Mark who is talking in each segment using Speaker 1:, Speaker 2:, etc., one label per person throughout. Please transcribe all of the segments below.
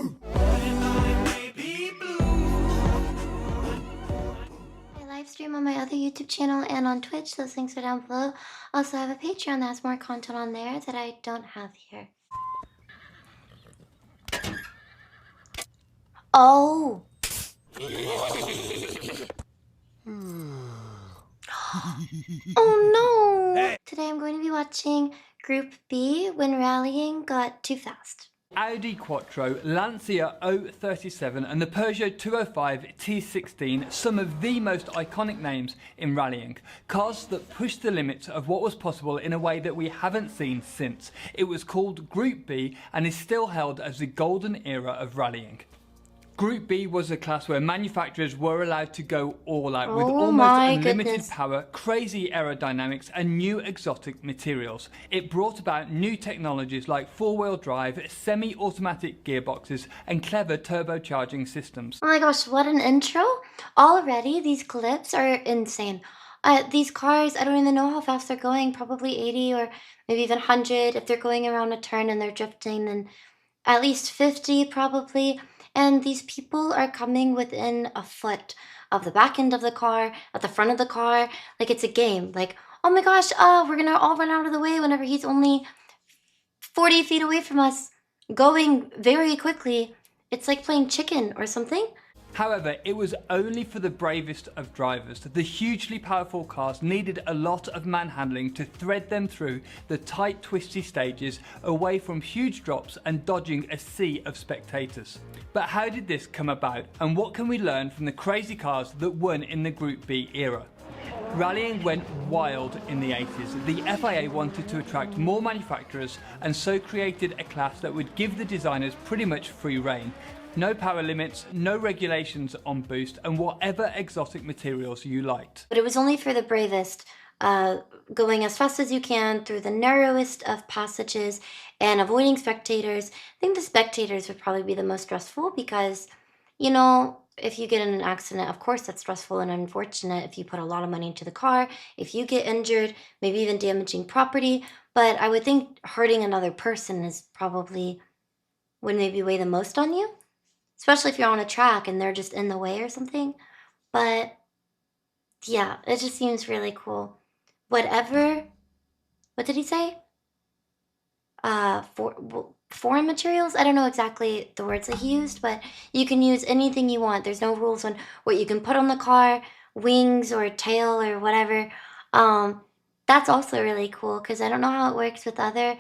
Speaker 1: I live stream on my other YouTube channel and on Twitch. Those links are down below. Also, I have a Patreon that has more content on there that I don't have here. Oh! Oh no! Today I'm going to be watching Group B when rallying got too fast.
Speaker 2: Audi Quattro, Lancia 037 and the Peugeot 205 T16, some of the most iconic names in rallying. Cars that pushed the limits of what was possible in a way that we haven't seen since. It was called Group B and is still held as the golden era of rallying. Group B was a class where manufacturers were allowed to go all out with almost unlimited power, crazy aerodynamics and new exotic materials. It brought about new technologies like four-wheel drive, semi-automatic gearboxes and clever turbocharging systems.
Speaker 1: Oh my gosh, what an intro! Already these clips are insane. These cars, I don't even know how fast they're going, probably 80 or maybe even 100. If they're going around a turn and they're drifting, then at least 50 probably. And these people are coming within a foot of the back end of the car, at the front of the car, like it's a game. Like, oh my gosh, we're gonna all run out of the way whenever he's only 40 feet away from us, going very quickly. It's like playing chicken or something.
Speaker 2: However, it was only for the bravest of drivers. The hugely powerful cars needed a lot of manhandling to thread them through the tight, twisty stages, away from huge drops and dodging a sea of spectators. But how did this come about, and what can we learn from the crazy cars that won in the Group B era? Rallying went wild in the 80s. The FIA wanted to attract more manufacturers and so created a class that would give the designers pretty much free rein. No power limits, no regulations on boost, and whatever exotic materials you liked.
Speaker 1: But it was only for the bravest, going as fast as you can through the narrowest of passages and avoiding spectators. I think the spectators would probably be the most stressful because, you know, if you get in an accident, of course that's stressful and unfortunate if you put a lot of money into the car, if you get injured, maybe even damaging property. But I would think hurting another person is probably would maybe weigh the most on you. Especially if you're on a track and they're just in the way or something. But yeah, it just seems really cool. Whatever, what did he say? Foreign materials? I don't know exactly the words that he used, but you can use anything you want. There's no rules on what you can put on the car, wings or tail or whatever. That's also really cool because I don't know how it works with other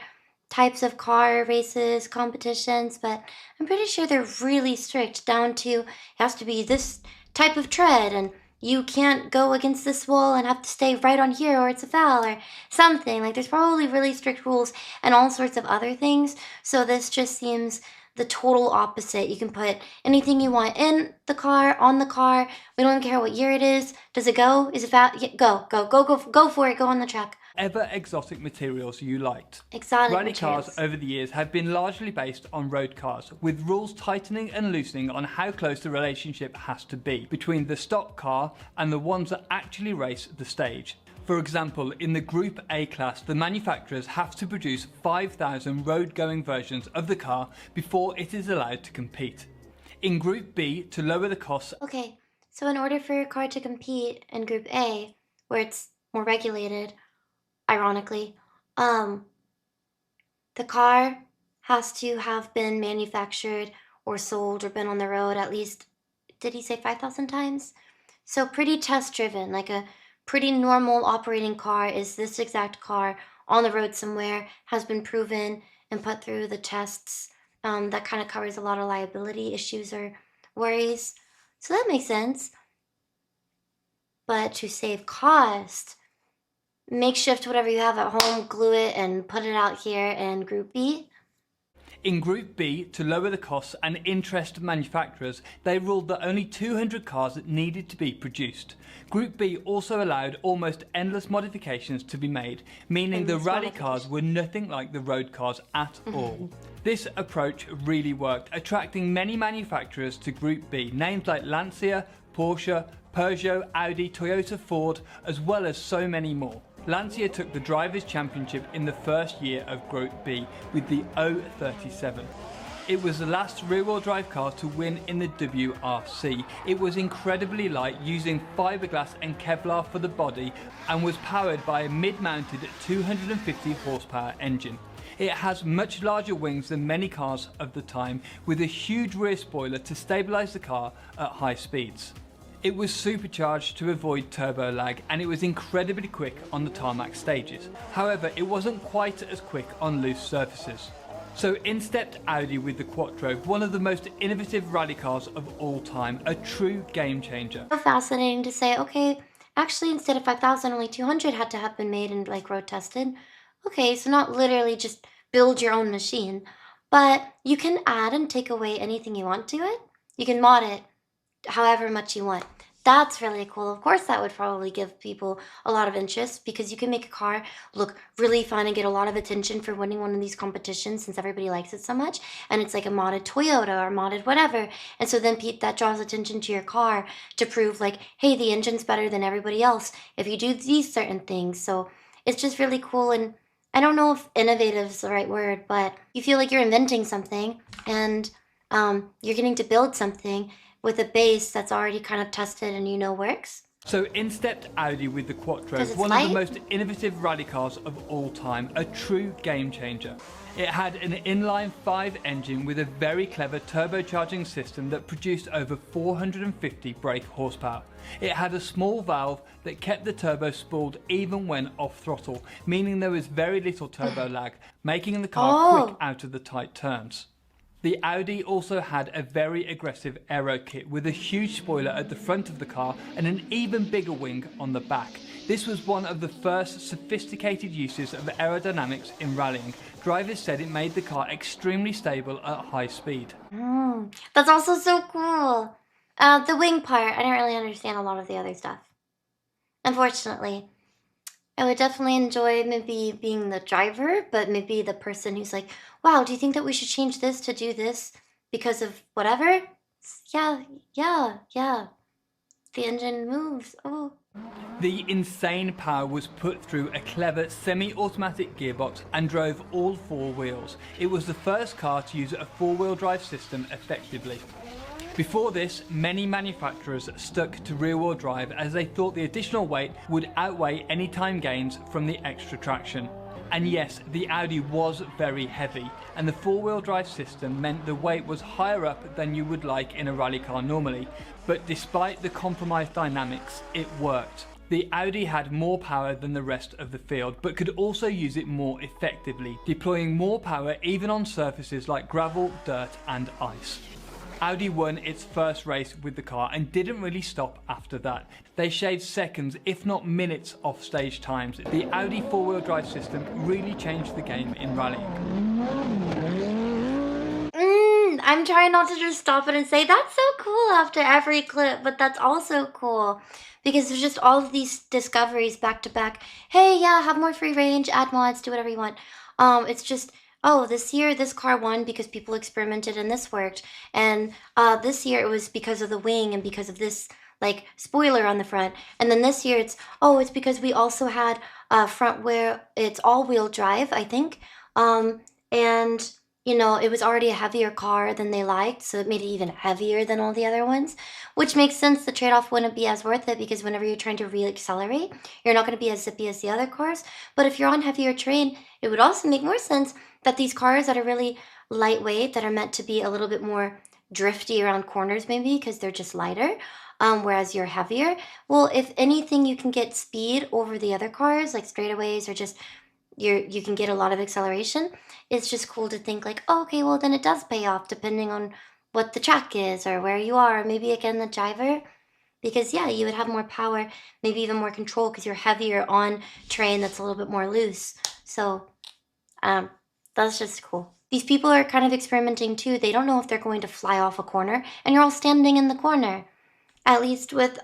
Speaker 1: types of car races, competitions, but I'm pretty sure they're really strict down to it has to be this type of tread and you can't go against this wall and have to stay right on here or it's a foul or something. Like there's probably really strict rules and all sorts of other things. So this just seems the total opposite. You can put anything you want in the car, on the car. We don't even care what year it is. Does it go? Is it foul? Yeah, go for it. Go on the track.
Speaker 2: Ever exotic materials you liked.
Speaker 1: Exotic
Speaker 2: Rally
Speaker 1: materials.
Speaker 2: cars over the years have been largely based on road cars, with rules tightening and loosening on how close the relationship has to be between the stock car and the ones that actually race the stage. For example, in the Group A class, the manufacturers have to produce 5,000 road-going versions of the car before it is allowed to compete. In Group B, to lower the costs...
Speaker 1: Okay, so in order for your car to compete in Group A, where it's more regulated, ironically, the car has to have been manufactured or sold or been on the road at least, did he say 5,000 times? So pretty test-driven, like a pretty normal operating car is this exact car on the road somewhere, has been proven and put through the tests. That kind of covers a lot of liability issues or worries. So that makes sense. But to save cost, makeshift whatever you have at home, glue it and put it out here in Group B.
Speaker 2: In Group B, to lower the costs and interest manufacturers, they ruled that only 200 cars needed to be produced. Group B also allowed almost endless modifications to be made, meaning the rally cars were nothing like the road cars at all. This approach really worked, attracting many manufacturers to Group B, names like Lancia, Porsche, Peugeot, Audi, Toyota, Ford, as well as so many more. Lancia took the Drivers' Championship in the first year of Group B with the 037. It was the last rear-wheel drive car to win in the WRC. It was incredibly light, using fiberglass and Kevlar for the body, and was powered by a mid-mounted 250 horsepower engine. It has much larger wings than many cars of the time, with a huge rear spoiler to stabilise the car at high speeds. It was supercharged to avoid turbo lag, and it was incredibly quick on the tarmac stages. However, it wasn't quite as quick on loose surfaces. So in stepped Audi with the Quattro, one of the most innovative rally cars of all time, a true game changer.
Speaker 1: So fascinating to say, okay, actually instead of 5,000, only 200 had to have been made and like road tested. Okay, so not literally just build your own machine, but you can add and take away anything you want to it. You can mod it however much you want. That's really cool. Of course, that would probably give people a lot of interest because you can make a car look really fun and get a lot of attention for winning one of these competitions since everybody likes it so much. And it's like a modded Toyota or modded whatever. And so then that draws attention to your car to prove like, hey, the engine's better than everybody else if you do these certain things. So it's just really cool. And I don't know if innovative is the right word, but you feel like you're inventing something and you're getting to build something with a base that's already kind of tested and works.
Speaker 2: So in stepped Audi with the Quattro, one of the most innovative rally cars of all time, a true game changer. It had an inline 5 engine with a very clever turbocharging system that produced over 450 brake horsepower. It had a small valve that kept the turbo spooled even when off throttle, meaning there was very little turbo lag, making the car quick out of the tight turns. The Audi also had a very aggressive aero kit with a huge spoiler at the front of the car and an even bigger wing on the back. This was one of the first sophisticated uses of aerodynamics in rallying. Drivers said it made the car extremely stable at high speed.
Speaker 1: That's also so cool. The wing part, I don't really understand a lot of the other stuff. Unfortunately. I would definitely enjoy maybe being the driver, but maybe the person who's like, wow, do you think that we should change this to do this because of whatever? Yeah. The engine moves. Oh.
Speaker 2: The insane power was put through a clever semi-automatic gearbox and drove all 4 wheels. It was the first car to use a 4-wheel drive system effectively. Before this, many manufacturers stuck to rear-wheel drive as they thought the additional weight would outweigh any time gains from the extra traction. And yes, the Audi was very heavy, and the 4-wheel drive system meant the weight was higher up than you would like in a rally car normally, but despite the compromised dynamics, it worked. The Audi had more power than the rest of the field, but could also use it more effectively, deploying more power even on surfaces like gravel, dirt and ice. Audi won its first race with the car and didn't really stop after that. They shaved seconds, if not minutes, off stage times. The Audi 4-wheel drive system really changed the game in rallying.
Speaker 1: I'm trying not to just stop it and say, that's so cool after every clip, but that's also cool. Because there's just all of these discoveries back to back. Hey, yeah, have more free range, add mods, do whatever you want. It's just... oh, this year this car won because people experimented and this worked. And this year it was because of the wing and because of this like spoiler on the front. And then this year it's because we also had front where it's all-wheel drive, I think. And it was already a heavier car than they liked, so it made it even heavier than all the other ones, which makes sense. The trade-off wouldn't be as worth it because whenever you're trying to re-accelerate, you're not going to be as zippy as the other cars. But if you're on heavier terrain, it would also make more sense that these cars that are really lightweight, that are meant to be a little bit more drifty around corners maybe because they're just lighter, whereas you're heavier. Well, if anything, you can get speed over the other cars, like straightaways or just you can get a lot of acceleration. It's just cool to think like, oh, okay, well then it does pay off depending on what the track is or where you are, maybe again the driver. Because yeah, you would have more power, maybe even more control because you're heavier on terrain that's a little bit more loose. So that's just cool. These people are kind of experimenting too. They don't know if they're going to fly off a corner, and you're all standing in the corner. At least with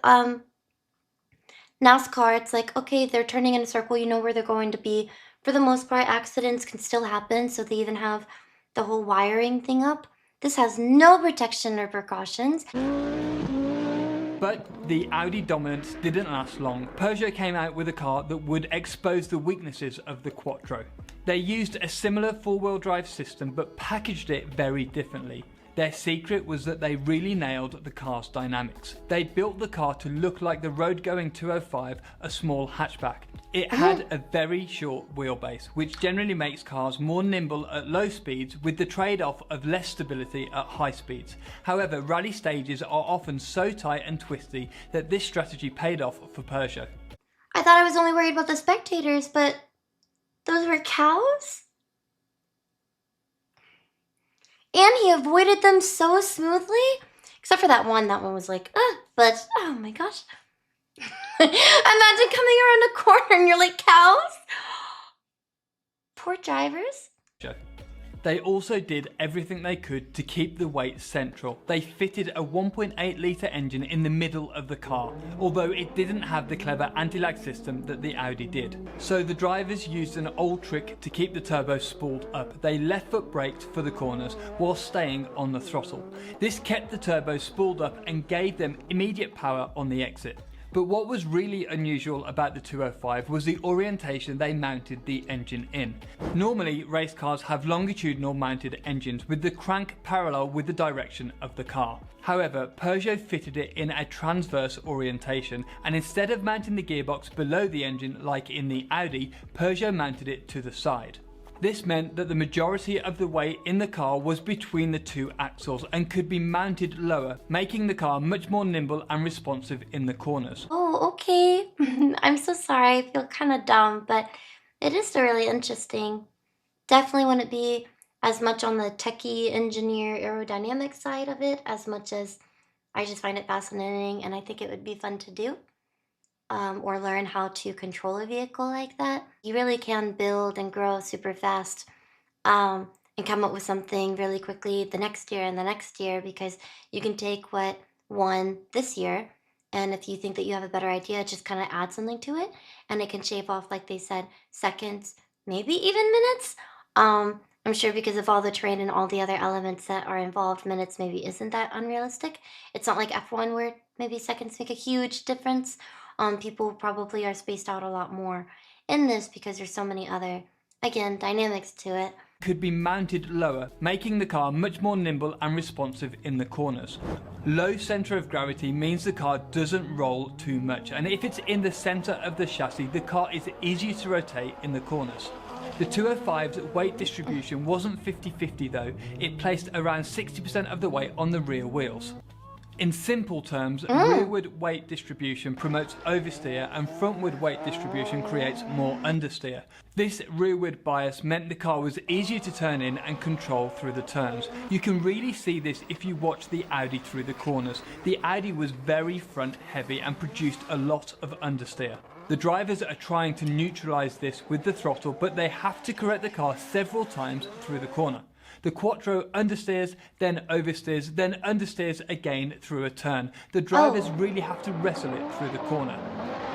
Speaker 1: NASCAR, it's like, okay, they're turning in a circle, you know where they're going to be. For the most part, accidents can still happen, so they even have the whole wiring thing up. This has no protection or precautions.
Speaker 2: But the Audi dominance didn't last long. Peugeot came out with a car that would expose the weaknesses of the Quattro. They used a similar four-wheel drive system but packaged it very differently. Their secret was that they really nailed the car's dynamics. They built the car to look like the road-going 205, a small hatchback. It had a very short wheelbase, which generally makes cars more nimble at low speeds with the trade-off of less stability at high speeds. However, rally stages are often so tight and twisty that this strategy paid off for Peugeot.
Speaker 1: I thought I was only worried about the spectators, but those were cows? And he avoided them so smoothly. Except for that one was like, but oh my gosh. Imagine coming around a corner and you're like, cows? Poor drivers.
Speaker 2: They also did everything they could to keep the weight central. They fitted a 1.8 litre engine in the middle of the car, although it didn't have the clever anti-lag system that the Audi did. So the drivers used an old trick to keep the turbo spooled up. They left foot braked for the corners while staying on the throttle. This kept the turbo spooled up and gave them immediate power on the exit. But what was really unusual about the 205 was the orientation they mounted the engine in. Normally, race cars have longitudinal mounted engines with the crank parallel with the direction of the car. However, Peugeot fitted it in a transverse orientation, and instead of mounting the gearbox below the engine like in the Audi, Peugeot mounted it to the side. This meant that the majority of the weight in the car was between the two axles and could be mounted lower, making the car much more nimble and responsive in the corners.
Speaker 1: Oh, okay. I'm so sorry. I feel kind of dumb, but it is really interesting. Definitely wouldn't be as much on the techie engineer aerodynamic side of it as much as I just find it fascinating and I think it would be fun to do. Or learn how to control a vehicle like that. You really can build and grow super fast and come up with something really quickly the next year and the next year, because you can take what won this year, and if you think that you have a better idea, just kind of add something to it and it can shave off, like they said, seconds, maybe even minutes. I'm sure because of all the terrain and all the other elements that are involved, minutes maybe isn't that unrealistic. It's not like F1 where maybe seconds make a huge difference. People probably are spaced out a lot more in this because there's so many other, again, dynamics to it.
Speaker 2: Could be mounted lower, making the car much more nimble and responsive in the corners. Low centre of gravity means the car doesn't roll too much, and if it's in the centre of the chassis, the car is easier to rotate in the corners. The 205's weight distribution wasn't 50-50 though, it placed around 60% of the weight on the rear wheels. In simple terms, rearward weight distribution promotes oversteer and frontward weight distribution creates more understeer. This rearward bias meant the car was easier to turn in and control through the turns. You can really see this if you watch the Audi through the corners. The Audi was very front heavy and produced a lot of understeer. The drivers are trying to neutralise this with the throttle, but they have to correct the car several times through the corner. The Quattro understeers, then oversteers, then understeers again through a turn. The drivers really have to wrestle it through the corner.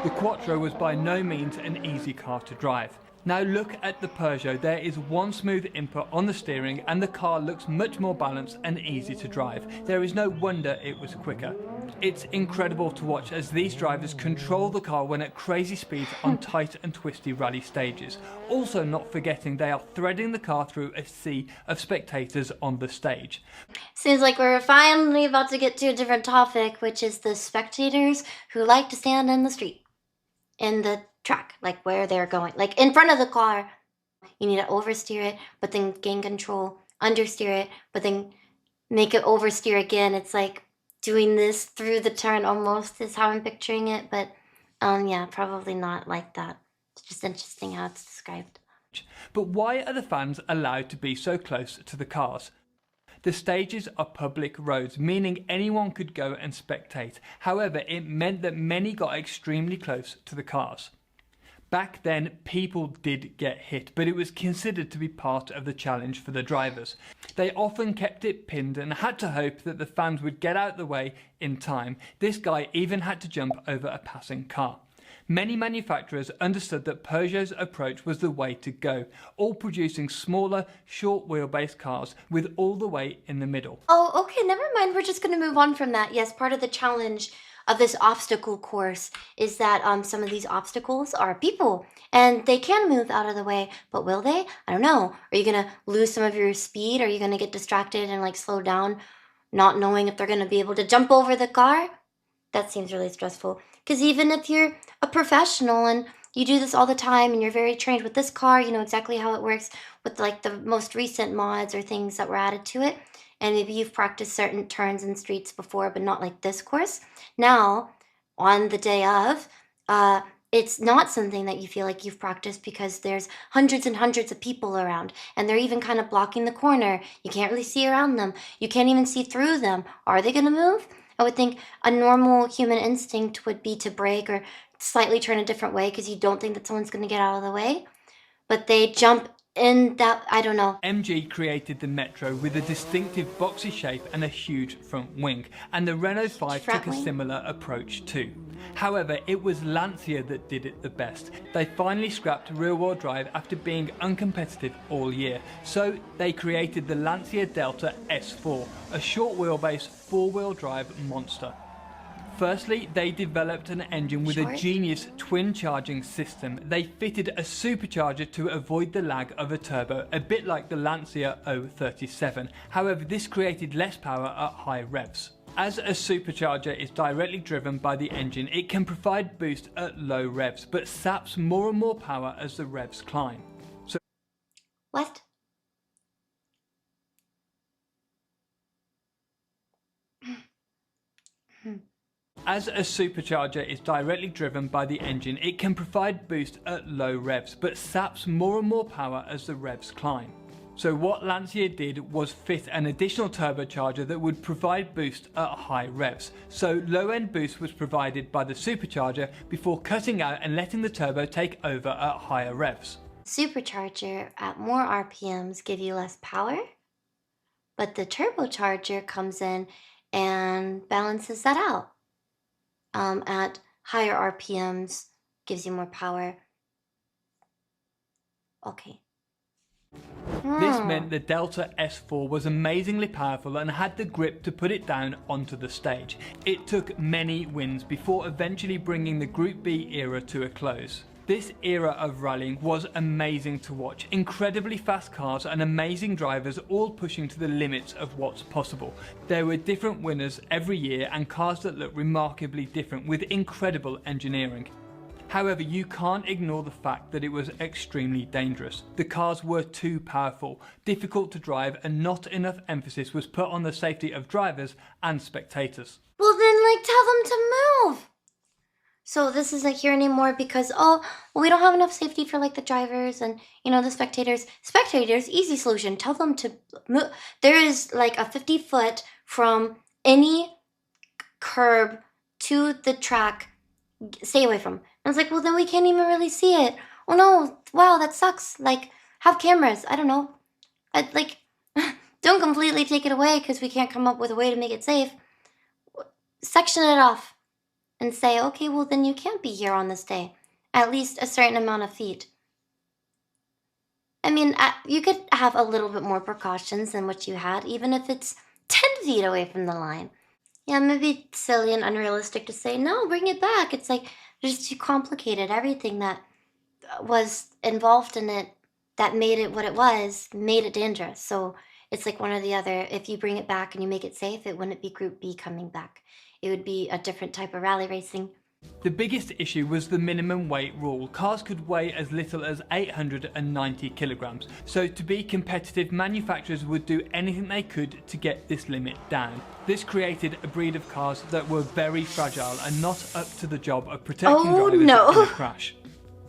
Speaker 2: The Quattro was by no means an easy car to drive. Now look at the Peugeot, there is one smooth input on the steering and the car looks much more balanced and easy to drive. There is no wonder it was quicker. It's incredible to watch as these drivers control the car when at crazy speeds on tight and twisty rally stages. Also not forgetting they are threading the car through a sea of spectators on the stage.
Speaker 1: Seems like we're finally about to get to a different topic, which is the spectators who like to stand in the street, in the track, like where they're going, like in front of the car. You need to oversteer it, but then gain control, understeer it, but then make it oversteer again. It's like doing this through the turn almost is how I'm picturing it, but yeah, probably not like that. It's just interesting how it's described.
Speaker 2: But why are the fans allowed to be so close to the cars? The stages are public roads, meaning anyone could go and spectate. However, it meant that many got extremely close to the cars. Back then, people did get hit, but it was considered to be part of the challenge for the drivers. They often kept it pinned and had to hope that the fans would get out the way in time. This guy even had to jump over a passing car. Many manufacturers understood that Peugeot's approach was the way to go, all producing smaller, short wheelbase cars with all the weight in the middle.
Speaker 1: Oh, okay, never mind. We're just going to move on from that. Yes, part of the challenge of this obstacle course is that some of these obstacles are people, and they can move out of the way, but will they? I don't know. Are you gonna lose some of your speed? Are you gonna get distracted and like slow down, not knowing if they're gonna be able to jump over the car? That seems really stressful. Because even if you're a professional and you do this all the time and you're very trained with this car, you know exactly how it works with like the most recent mods or things that were added to it, and maybe you've practiced certain turns and streets before, but not like this course. Now, on the day of, it's not something that you feel like you've practiced because there's hundreds and hundreds of people around, and they're even kind of blocking the corner. You can't really see around them. You can't even see through them. Are they going to move? I would think a normal human instinct would be to brake or slightly turn a different way because you don't think that someone's going to get out of the way. But they jump in that, I don't know.
Speaker 2: MG created the Metro with a distinctive boxy shape and a huge front wing, and the Renault 5 took a similar approach too. However, it was Lancia that did it the best. They finally scrapped rear-wheel drive after being uncompetitive all year, so they created the Lancia Delta S4, a short wheelbase four-wheel drive monster. Firstly, they developed an engine with a genius twin charging system. They fitted a supercharger to avoid the lag of a turbo, a bit like the Lancia 037. However, this created less power at high revs. As a supercharger is directly driven by the engine, it can provide boost at low revs, but saps more and more power as the revs climb.
Speaker 1: What?
Speaker 2: As a supercharger is directly driven by the engine, it can provide boost at low revs, but saps more and more power as the revs climb. So what Lancia did was fit an additional turbocharger that would provide boost at high revs. So low-end boost was provided by the supercharger before cutting out and letting the turbo take over at higher revs.
Speaker 1: Supercharger at more RPMs give you less power, but the turbocharger comes in and balances that out. At higher RPMs gives you more power. Okay.
Speaker 2: This meant the Delta S4 was amazingly powerful and had the grip to put it down onto the stage. It took many wins before eventually bringing the Group B era to a close. This era of rallying was amazing to watch. Incredibly fast cars and amazing drivers all pushing to the limits of what's possible. There were different winners every year and cars that looked remarkably different with incredible engineering. However, you can't ignore the fact that it was extremely dangerous. The cars were too powerful, difficult to drive, and not enough emphasis was put on the safety of drivers and spectators.
Speaker 1: Well then, like, tell them to move! So this isn't here anymore because, oh, well, we don't have enough safety for like the drivers and, you know, the spectators. Spectators, easy solution. Tell them to move. There is like a 50-foot from any curb to the track. Stay away from. And I was like, well, then we can't even really see it. Oh no, wow, that sucks. Like, have cameras. I don't know. Like, don't completely take it away because we can't come up with a way to make it safe. Section it off. And say, okay, well then you can't be here on this day. At least a certain amount of feet. I mean, you could have a little bit more precautions than what you had, even if it's 10 feet away from the line. Yeah, maybe it's silly and unrealistic to say, no, bring it back. It's like, it's too complicated. Everything that was involved in it that made it what it was, made it dangerous. So it's like one or the other. If you bring it back and you make it safe, it wouldn't be Group B coming back. It would be a different type of rally racing.
Speaker 2: The biggest issue was the minimum weight rule. Cars could weigh as little as 890 kilograms. So to be competitive, manufacturers would do anything they could to get this limit down. This created a breed of cars that were very fragile and not up to the job of protecting drivers in a crash.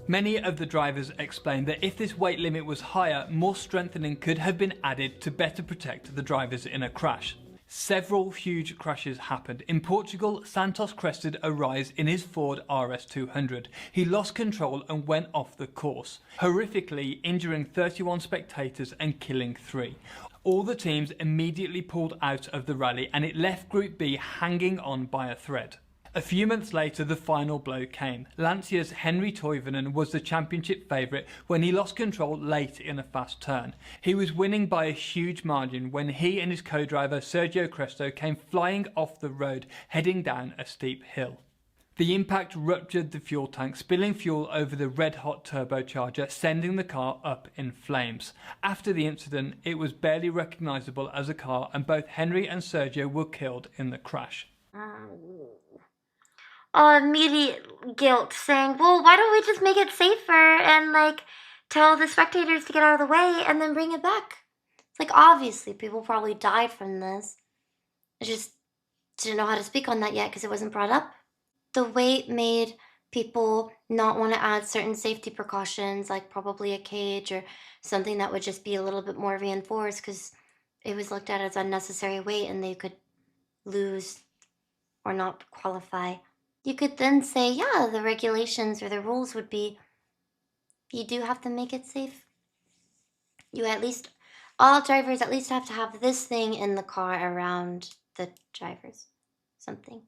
Speaker 2: Many of the drivers explained that if this weight limit was higher, more strengthening could have been added to better protect the drivers in a crash. Several huge crashes happened. In Portugal, Santos crested a rise in his Ford RS200. He lost control and went off the course, horrifically injuring 31 spectators and killing 3. All the teams immediately pulled out of the rally and it left Group B hanging on by a thread. A few months later, the final blow came. Lancia's Henri Toivonen was the championship favourite when he lost control late in a fast turn. He was winning by a huge margin when he and his co-driver Sergio Cresto came flying off the road, heading down a steep hill. The impact ruptured the fuel tank, spilling fuel over the red-hot turbocharger, sending the car up in flames. After the incident, it was barely recognisable as a car, and both Henry and Sergio were killed in the crash.
Speaker 1: Immediate guilt saying, well, why don't we just make it safer and like tell the spectators to get out of the way and then bring it back? It's like, obviously people probably died from this. I just didn't know how to speak on that yet because it wasn't brought up. The weight made people not want to add certain safety precautions, like probably a cage or something that would just be a little bit more reinforced, because it was looked at as unnecessary weight and they could lose or not qualify. You could then say, yeah, the regulations or the rules would be, you do have to make it safe. You at least, all drivers at least have to have this thing in the car around the drivers. Something.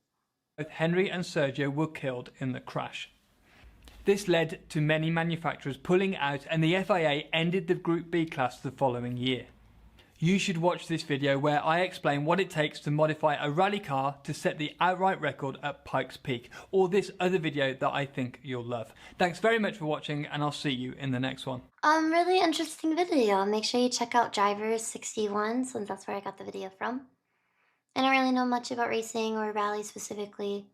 Speaker 2: Both Henry and Sergio were killed in the crash. This led to many manufacturers pulling out, and the FIA ended the Group B class the following year. You should watch this video where I explain what it takes to modify a rally car to set the outright record at Pikes Peak, or this other video that I think you'll love. Thanks very much for watching, and I'll see you in the next one.
Speaker 1: Really interesting video. Make sure you check out Drivers 61, since that's where I got the video from. I don't really know much about racing or rally specifically,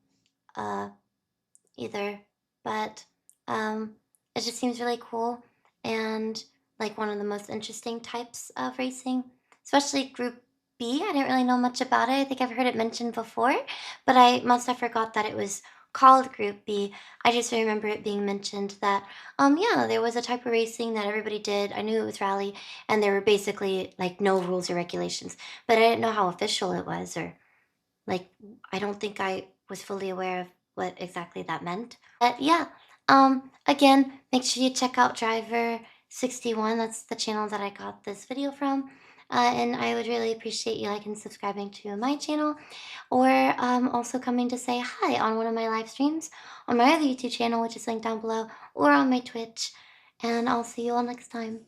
Speaker 1: either, but it just seems really cool and like one of the most interesting types of racing, especially Group B. I didn't really know much about it. I think I've heard it mentioned before, but I must have forgot that it was called Group B. I just remember it being mentioned that, yeah, there was a type of racing that everybody did. I knew it was rally, and there were basically like no rules or regulations, but I didn't know how official it was, or like, I don't think I was fully aware of what exactly that meant. But yeah, again, make sure you check out Driver 61. That's the channel that I got this video from. And I would really appreciate you liking and subscribing to my channel, or also coming to say hi on one of my live streams on my other YouTube channel, which is linked down below, or on my Twitch. And I'll see you all next time.